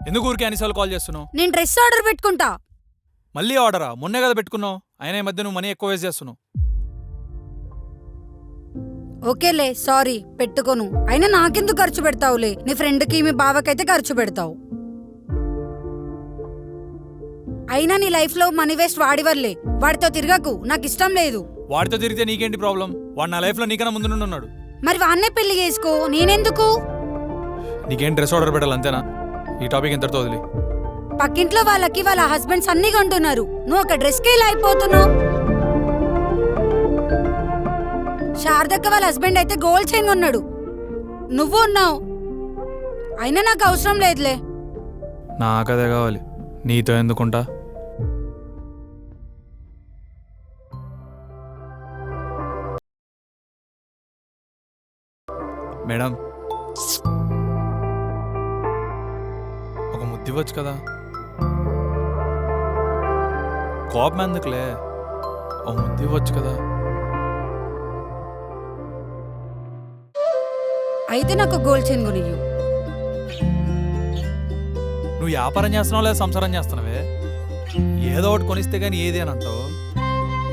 ఎందుకు ఊరికే అన్నిసార్లు కాల్ చేస్తున్నావు? నేను డ్రెస్ ఆర్డర్ పెట్టుకుంటా. మళ్ళీ ఆర్డరా? మొన్నే కదా పెట్టుకున్నావు. అయినా ఈ మధ్య నువ్వు మనీ ఎక్కువ వేస్ట్ చేస్తున్నావు. ఓకేలే సారీ పెట్టుకోను. అయినా నాకెందుకు ఖర్చు పెడతావులే, నీ ఫ్రెండ్కి మీ బావకైతే ఖర్చు పెడతావు. అయినా నీ లైఫ్ లో మనీ వేస్ట్ వాడి వల్లే. వాడితో తిరగకు, నాకు ఇష్టం లేదు. వాడితో తిరిగితే నీకేంటి ప్రాబ్లం? వాడు నా లైఫ్లో నీకన్నా ముందు నుండి ఉన్నాడు. మరి వాన్నే పెళ్లి చేసుకో, నేనెందుకు? నీకేం డ్రెస్ ఆర్డర్ పెట్టాలి అంతేనా? ఈ టాపిక్ ఎంతటితో వదిలి. పక్కింట్లో వాళ్ళకి వాళ్ళ హస్బెండ్స్ అన్ని కొంటున్నారు, నువ్వు ఒక డ్రెస్కే ఇలా అయిపోతున్నావు. శారదక్క వాళ్ళ హస్బెండ్ అయితే గోల్డ్ చైన్ కొన్నాడు, నువ్వు ఉన్నావు. అయినా నాకు అవసరం లేదులే. నాకదే కావాలి, నీతో ఎందుకుంటా? మేడం ఒక ముద్దు ఇవ్వచ్చు కదా? కోపం ఎందుకులే, ఒక ముద్దు ఇవ్వచ్చు కదా? అయితే నాకు గోల్డ్ చైన్ కొనియ్యు. నువ్వు వ్యాపారం చేస్తున్నావు లేదా సంసారం చేస్తున్నావే? ఏదో ఒకటి కొనిస్తే గానీ ఏది అని అంటావు.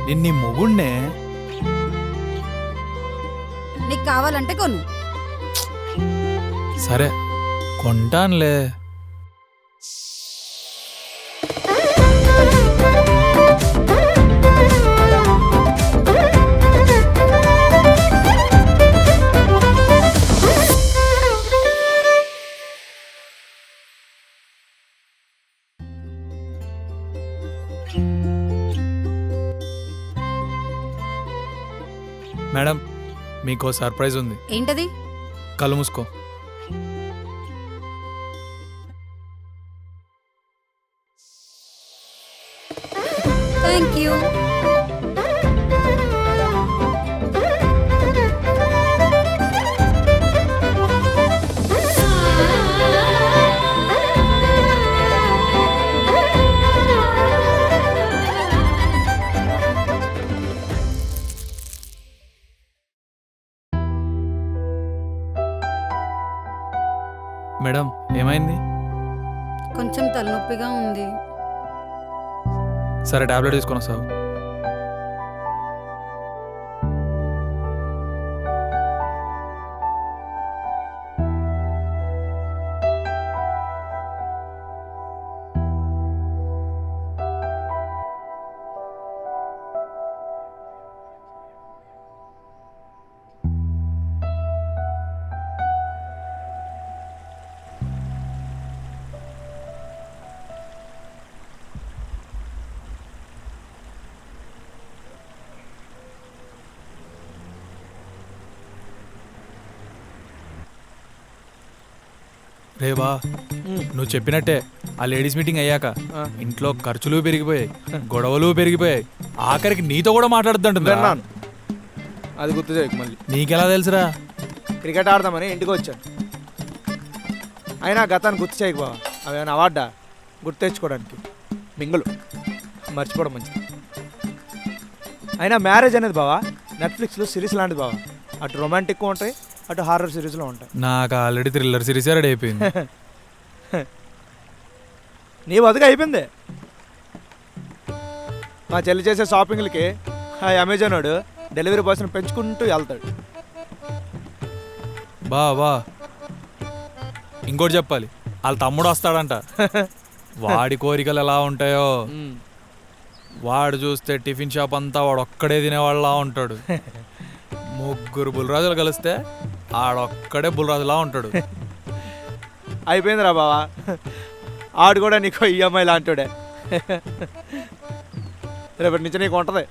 నిన్ను మొగుణ్ణే. నీకు కావాలంటే కొను. సరే కొంటానులే. మేడం మీకు సర్ప్రైజ్ ఉంది. ఏంటది? కళ్ళు మూసుకో. Thank you. మేడం ఏమైంది? కొంచెం తలనొప్పిగా ఉంది. సరే టాబ్లెట్ తీసుకొని వస్తావు. రేవా నువ్వు చెప్పినట్టే ఆ లేడీస్ మీటింగ్ అయ్యాక ఇంట్లో ఖర్చులు పెరిగిపోయాయి, గొడవలు పెరిగిపోయాయి. ఆఖరికి నీతో కూడా మాట్లాడుతుంటుంది. అది గుర్తు చేయకు మళ్ళీ. నీకెలా తెలుసురా? క్రికెట్ ఆడదామని ఇంటికి వచ్చాను. అయినా గతాన్ని గుర్తు చేయకు బావా. అవేమైనా అవార్డా గుర్తు తెచ్చుకోవడానికి? మింగులు మర్చిపోవడం మంచిది. అయినా మ్యారేజ్ అనేది బావా నెట్ఫ్లిక్స్లో సిరీస్ లాంటిది బావా. అటు రొమాంటిక్ ఉంటాయి, అటు హారర్ సిరీస్లో ఉంటాయి. నాకు ఆల్రెడీ థ్రిల్లర్ సిరీస్ రెడీ అయిపోయింది. నీ బతుకు అయిపోయింది. మా చెల్లి చేసే షాపింగ్లకి ఆ అమెజాన్ వాడు డెలివరీ బాయ్స్ని పెంచుకుంటూ వెళ్తాడు. బా ఇంకోటి చెప్పాలి, వాళ్ళ తమ్ముడు వస్తాడంట. వాడి కోరికలు ఎలా ఉంటాయో. వాడు చూస్తే టిఫిన్ షాప్ అంతా వాడు ఒక్కడే తినేవాళ్ళలా ఉంటాడు. ముగ్గురు బుల్రాజులు కలిస్తే ఆడొక్కడే బుల్రాజులా ఉంటాడు. అయిపోయిందిరా బావా, ఆడు కూడా నీకు ఈఎంఐ లాంటివాడే. రేపటి నుంచి నీకు ఉంటుంది.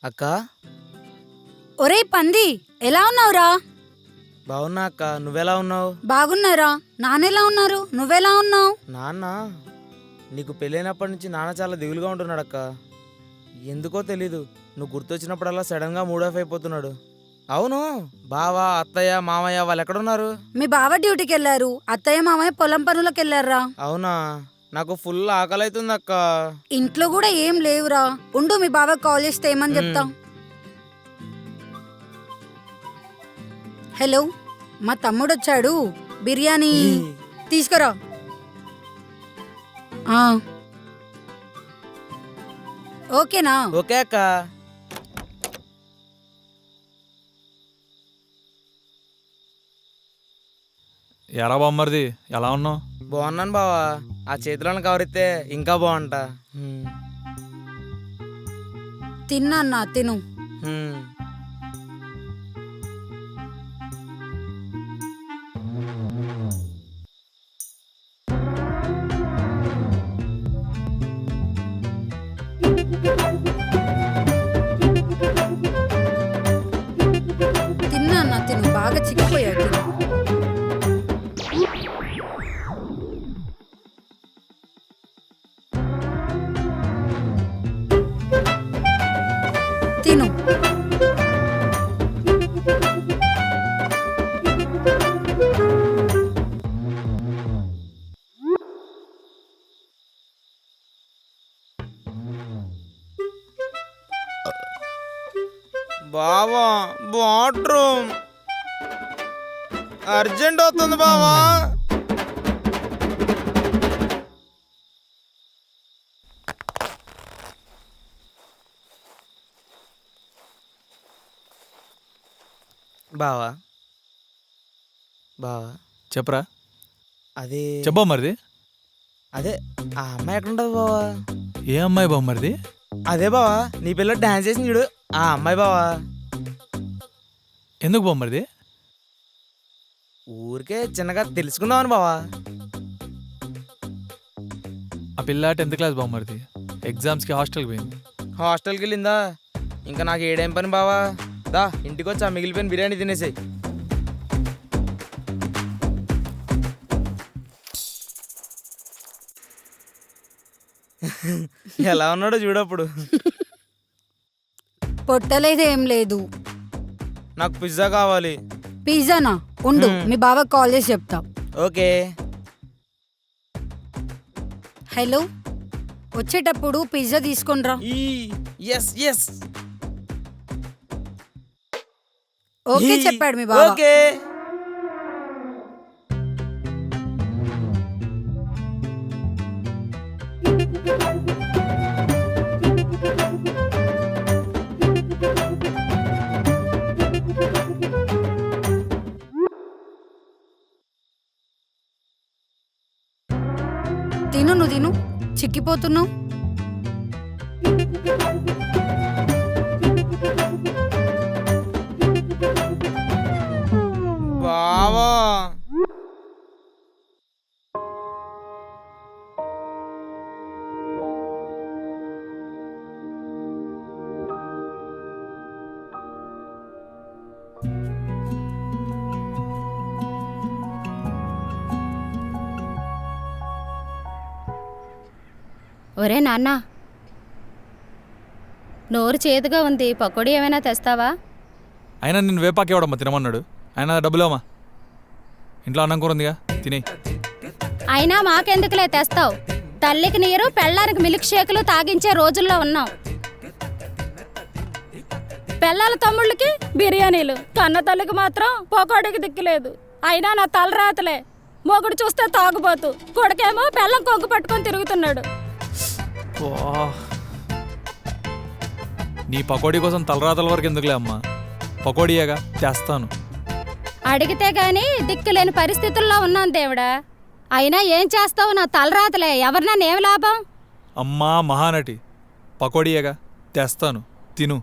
అక్క ఒరే పంది, ఎలా ఉన్నావురా? బాగున్నా అక్క, నువ్వెలా ఉన్నావు? బాగున్నారా. నాన్నెలా ఉన్నారు? నువ్వెలా ఉన్నావు? నాన్న నీకు పెళ్ళైనప్పటి నుంచి నాన్న చాలా దిగులుగా ఉంటున్నాడు అక్క. ఎందుకో తెలీదు, నువ్వు గుర్తొచ్చినప్పుడల్లా సడన్గా మూడ్ ఆఫ్ అయిపోతున్నాడు. అవును బావా అత్తయ్య మామయ్య వాళ్ళు ఎక్కడున్నారు? మీ బావ డ్యూటీకి వెళ్ళారు, అత్తయ్య మామయ్య పొలం పనులకు వెళ్ళారా. అవునా, నాకు ఫుల్ ఆకలి అవుతుంది అక్క. ఇంట్లో కూడా ఏం లేవురా. ఉండు, మీ బావ కాల్ చేస్తే ఏమని చెప్తా. హలో, మా తమ్ముడు వచ్చాడు, బిర్యానీ తీసుకురా. ఓకేనా? ఓకే అక్క. ఎరా బామ్మర్ది, ఎలా ఉన్నావు? బాగున్నాను బావా, ఆ చేతిలో కవరిస్తే ఇంకా బాగుంటా. తిన్నా తిను. తిన్నా తిను, బాగా చిక్కిపోయాడు. తిను. బావా బాత్రూమ్ అర్జెంట్ అవుతుంది బావా. బావా బావా చెప్పరా. అదే చెప్పా మరిది. అదే ఆ అమ్మాయి ఎక్కడుంటది బావా? ఏ అమ్మాయి బామ్మరిది? అదే బావా నీ పిల్ల డాన్స్ చేసింది చూడు, ఆ అమ్మాయి బావా. ఎందుకు బామ్మరిది? ఊరికే చిన్నగా తెలుసుకుందామని బావా. ఆ పిల్ల 10th క్లాస్ బామ్మరిది, ఎగ్జామ్స్కి హాస్టల్కి పోయింది. హాస్టల్కి వెళ్ళిందా? ఇంకా నాకు ఏడేం పని బావా. దా ఇంటికి వచ్చి ఆ మిగిలిపోయిన బిర్యానీ తినేసాయి. ఎలా ఉన్నాడో చూడప్పుడు. పొట్టలేదు, ఏం లేదు. నాకు పిజ్జా కావాలి. పిజ్జానా? ఉండు, మీ బావ కాల్ చేసి చెప్తా. ఓకే. హలో, వచ్చేటప్పుడు పిజ్జా తీసుకొనిరా. ఎస్ ఎస్ ఓకే చెప్పాడు మీ బావ. ఓకే. తిను, నువ్వు తిను, చిక్కిపోతున్నావు. బావా ఒరే నాన్న, నోరు చేదుగా ఉంది, పకోడీ ఏమైనా తెస్తావా? అయినా నేను వేపాకి ఇవ్వడమ్మా తినమన్నాడు. అయినా డబ్బులేమా, ఇంట్లో అన్నం కూర ఉందిగా, తినే. అయినా మాకెందుకులే తెస్తావు? తల్లికి నీరు పెళ్ళానికి మిల్క్ షేకులు తాగించే రోజుల్లో ఉన్నాం. పెళ్ళాల తమ్ముళ్ళకి బిర్యానీలు, కన్న తల్లికి మాత్రం పకోడీకి దిక్కులేదు. అయినా నా తలరాతలే. మొగుడు చూస్తే తాగుబోతు, కొడుకేమో బెల్లం కొంగు పట్టుకొని తిరుగుతున్నాడు. నీ పకోడీ కోసం తలరాతల వరకు ఎందుకులే అమ్మా, పకోడీయేగా చేస్తాను. అడిగితే గాని దిక్కులేని పరిస్థితుల్లో ఉన్నాను దేవుడా. అయినా ఏం చేస్తావు, నా తలరాతలే. ఎవరినన్నా ఏం లాభం? అమ్మా మహానటి, పకోడీయేగా తెస్తాను, తిను.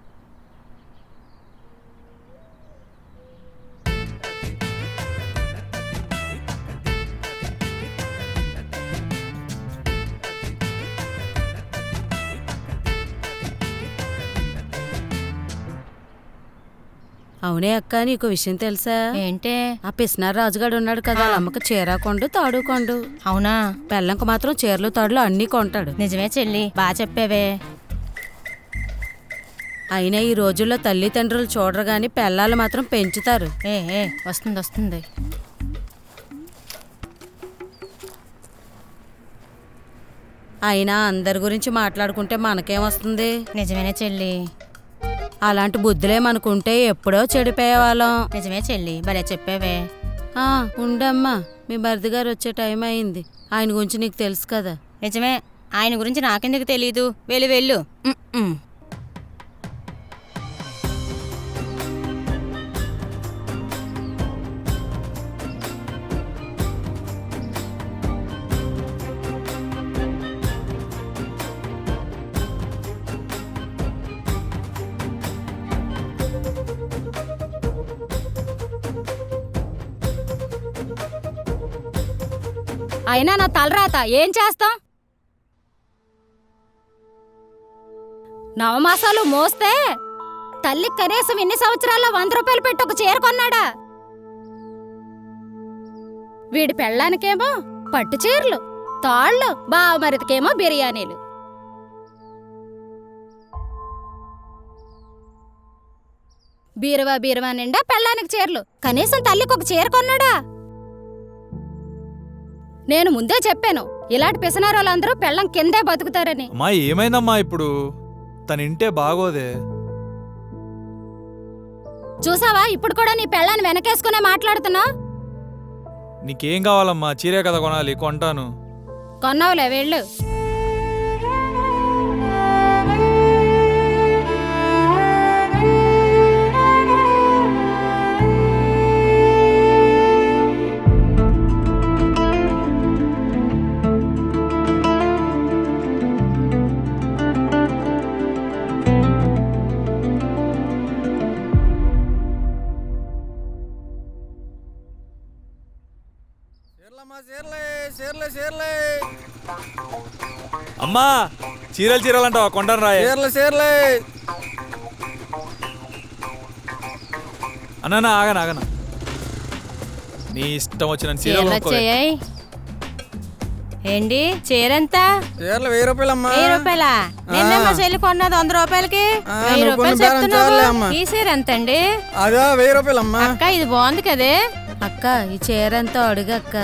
అవునే అక్క, నీకు విషయం తెలుసా? ఏంటే? ఆ పిసినారు రాజుగాడు ఉన్నాడు కదా, అమ్మకు చీర కొండు తాడు కొండు. అవునా? పెళ్ళంకు మాత్రం చీరలు తాడులు అన్నీ కొంటాడు. నిజమే చెల్లి, బాగా చెప్పేవే. అయినా ఈ రోజుల్లో తల్లిదండ్రులు చూడరు గాని పిల్లలు మాత్రం పెంచుతారు. వస్తుంది వస్తుంది. అయినా అందరి గురించి మాట్లాడుకుంటే మనకేమొస్తుంది? నిజమేనే చెల్లి. అలాంటి బుద్ధులే మనకుంటే ఎప్పుడో చెడిపోయేవాళ్ళం. నిజమే చెల్లి, భలే చెప్పావే. ఉండమ్మా, మీ మరిది గారు వచ్చే టైం అయింది. ఆయన గురించి నీకు తెలుసు కదా. నిజమే, ఆయన గురించి నాకెందుకు తెలీదు. వెళ్ళు వెళ్ళు. అయినా నా తలరాత ఏం చేస్తాం? నవమాసాలు మోస్తే తల్లి కనీసం ఇన్ని సంవత్సరాల్లో 100 రూపాయలు పెట్టి ఒక చీర కొన్నాడా? వీడి పెళ్ళానికేమో పట్టు చీరలు, తాళ్ళు, బావమరిదికేమో బిర్యానీలు. బీరువా నిండా పెళ్ళానికి చీరలు, కనీసం తల్లికి ఒక చీర కొన్నాడా? నేను ముందే చెప్పాను, ఇలాంటి పిసనారోళ్ళందరూ పెళ్ళం కిందే బతుకుతారని. అమ్మా ఏమైందమ్మా ఇప్పుడు? తన ఇంటే బాగోదే. చూసావా, ఇప్పుడు కూడా నీ పెళ్ళాన్ని వెనకేసుకునే మాట్లాడుతున్నా. నీకేం కావాలమ్మా? చీరే కదా కొనాలి, కొంటాను. కొన్నావులే, వెళ్ళు. అమ్మా చీరలు అంటావా? కొంటాను రాయే. అన్నా ఆగనా, నీ ఇష్టం వచ్చిన చీరలు వచ్చాయి. ఏంటి చీరెంత? చీరలు 1000 రూపాయలమ్మా. 1000 రూపాయలా? నిన్న మా చెల్లి కొన్నది 100 రూపాయలకి. 1000 రూపాయలు చెప్తున్నావు. ఈ చీర ఎంతండి? అదా 1000 రూపాయలమ్మా. అక్క ఇది బాగుంది కదే. అక్క ఈ చీర ఎంతో అడుగక్క.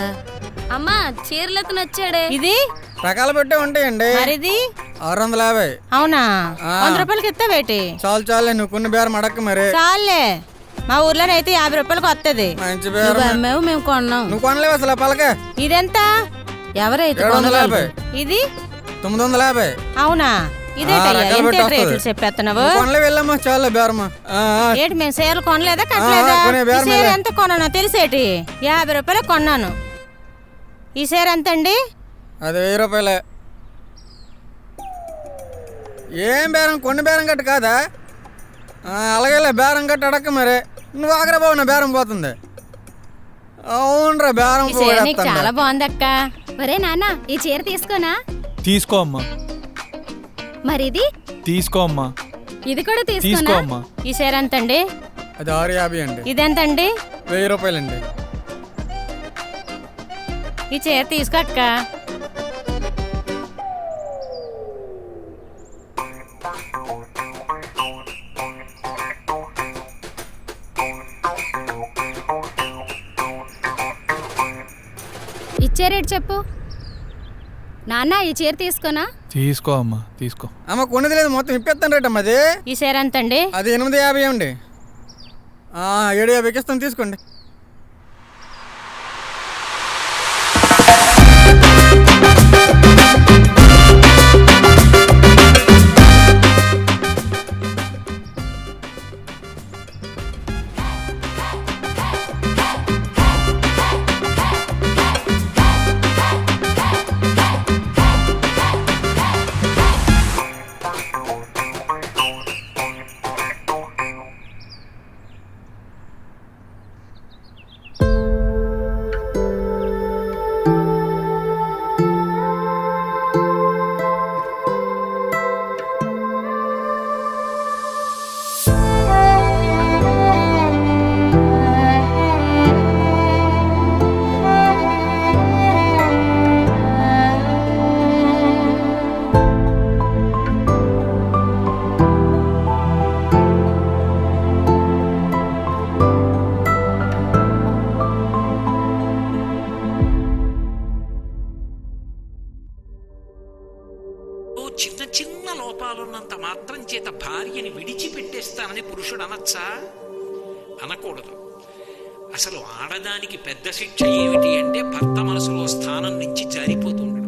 అమ్మా చీరలకు నచ్చాడే. ఇది రకాలు పెట్టే ఉంటాయండి. మరిది 650. అవునా? 100 రూపాయలకి ఇస్తావేటి? చాలు నువ్వు కొన్ని బేరం అడక్క. మరి చాలే, మా ఊర్లోనైతే 50 రూపాయలకి వస్తుంది. మంచి నువ్వు బేరం. అమ్మావు, మేము కొన్నాం. నువ్వు కొనలేవు అసలు పలక. ఇదెంత? ఎవరైతే 750. ఇది 950. అవునా? రకాలు పెట్టి వస్తది. రేట్లు చెప్పేస్తున్నావు. కొనలే వెళ్ళమ్మా, చాలు బేరమ్మా. ఏంటి మేము చీరలు కొనలేదా కట్టలేదా? కొనే ఈ బేరం చీర లే. ఎంత కొన్నానో తెలిసేటి? 50 రూపాయలకు కొన్నాను. ఈ చీర ఎంత అండి? అది 1000 రూపాయలే. ఏం బేరం? కొన్ని బేరం కట్టు కాదా? అలాగే బేరం కట్టు అడక్క. మరి నువ్వు ఆగ్రా బాబు, నా బేరం పోతుంది. అవునరా, బేరం ఈ చీర నీకు చాలా బాగుంది అక్క. ఒరే నాన్న, ఈ చీర తీసుకోనా? తీసుకో అమ్మా. మరి ఇది? తీసుకో అమ్మా. ఇది కూడా తీసుకో తీసుకోనా? అమ్మా. ఈ చీర ఎంత అండి? అది 650 అండి. ఇదెంత అండి? 1000 రూపాయలండి. ఈ చీర తీసుకో అక్క. ఇచ్చే రేట్ చెప్పు నాన్న. ఈ చీర తీసుకోనా? తీసుకో అమ్మా, తీసుకో. అమ్మ కొనేది లేదు, మొత్తం ఇప్పేస్తాను రేట్ అమ్మా. అది ఈ చీర ఎంత అండి? అది 850 అండి. 750 ఇస్తాను, తీసుకోండి. భార్యని విడిచిపెట్టేస్తానని పురుషుడు అనొచ్చా? అనకూడదు. అసలు ఆడదానికి పెద్ద శిక్ష ఏమిటి అంటే భర్త మనసులో స్థానం నుంచి జారిపోతుండడం.